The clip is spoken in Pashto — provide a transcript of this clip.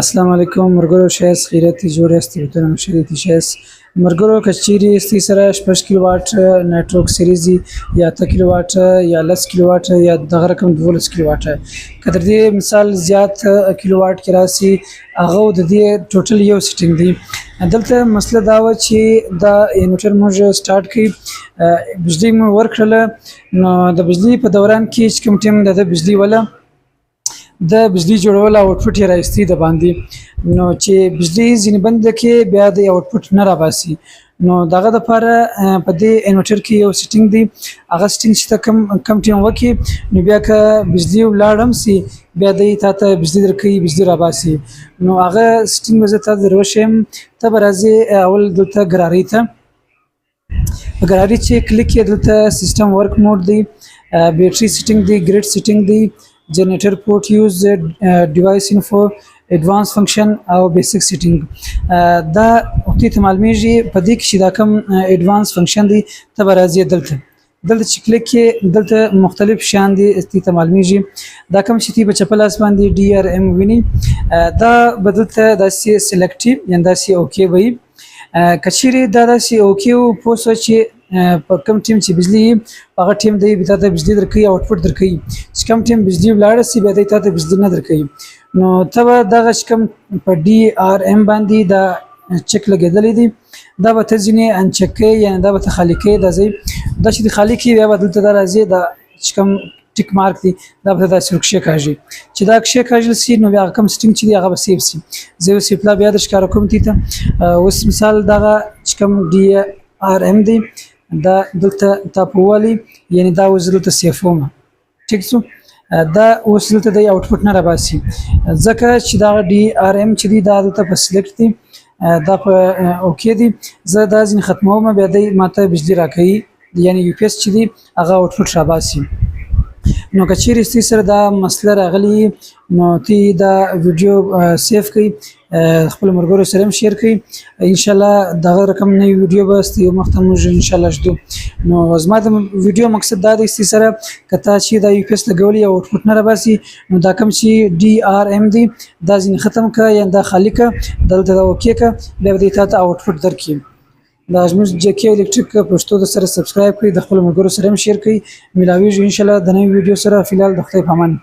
السلام علیکم مرګرو شایس خیرتی جوړ است ته مشرتی شایس مرګرو کچيري استي سره 5 کیلو واټ نتورک سیریز یا 8 کیلو واټ یا 10 کیلو واټ یا دغه رقم 12 کیلو واټ کتر دې مثال زیات کیلو واټ کې راسي هغه د دې ټوټل یو سیټینګ دی دلته مسله دا و چې دا انورټر موږ سٹارټ کړي بجلی مو ورکړله نو د بجلی په دوران کې چې کوم ټیم د بجلی ولا د بجلی جوړول او اوټپوټ یې راځي د باندې نو چې بجلی ځینې بند کې بیا د اوټپوټ نه را باسي نو دغه د لپاره په دې انورټر کې یو سیټینګ دی هغه سیټینګ چې کم ټیم وکي نو بیا که بجلی ولاړم سي بیا د ته بجلی درکې بجلی را باسي نو هغه سیټینګ وزته دروشم ته برازي اول دلته ګراري ته ګراري چې کلیک یې دلته سیستم ورک موډ دی بیټري سیټینګ دی ګریډ سیټینګ دی generator port use device info advanced function او basic setting دا وختي ته معلومیږي په دې کې چې دا کوم advanced function دی ته راځي دلته چې کلیک کې دلته مختلف شان دي ته معلومیږي دا کوم چې په چپل اسمان دی DRM ویني دا بدلته داسې سلیکټیو یا داسې اوکي وي کچيري دا داسې اوکي او پوسو چې په کوم ټیم چې بجلی هغه ټیم دی به ته بجلی درکې او اوټپوټ درکې چې کوم ټیم بجلی ولاړ سي به ته بجلی نه درکې نو ته دغه کوم په DRM باندې دا چک لګیدلې دي دا به ته ځینې ان چکې یا دا به ته خالقې دا زی دا چې خالقې بیا بدلته دا راځي دا کوم ټیک مارک دی دا به دا سرکشه کاږي چې دا کښه کاږل سي نو بیا کوم سټینګ چې دی هغه به سیف سي زه سیپلا بیا د ښکار کوم تی ته اوس مثال دغه کوم DRM دی دا دلته تاپوالي یعنی دا وزلته سیفوم ټیک څو دا وسلته د اوټپوټ نه را باسي ځکه چې دا DRM چې دی دا دلته په سلیکټ دی دا په اوکې دی زه دا ځین ختموم بیا د ماته بجلی راکړي یعنی UPS چې دی هغه اوټپوټ را باسي نو کچيري ستې سره دا مسله راغلی نو تی دا ویډیو سیف کړئ خپل مرګورو سره شیر کړئ ان شاء الله دغه رقم نه ویډیو به ست یو مختم ان شاء الله شدو نو زما د ویډیو مقصد دا دی ستې سره کته چې دا UPS لګولې او اوټپوټ نه را باسي نو دا کوم چې DRM دی دا ځین ختم ک یا دا خالق دلته اوکې ک بیا دې ته اوټپوټ درکې دا زموږ جکی الکتریک پښتو د سره سبسکرایب کړئ د خپل مرګورو سره شیر کړئ ملاویږي ان شاء الله د نوې ویډیو سره فلحال د خپل پامان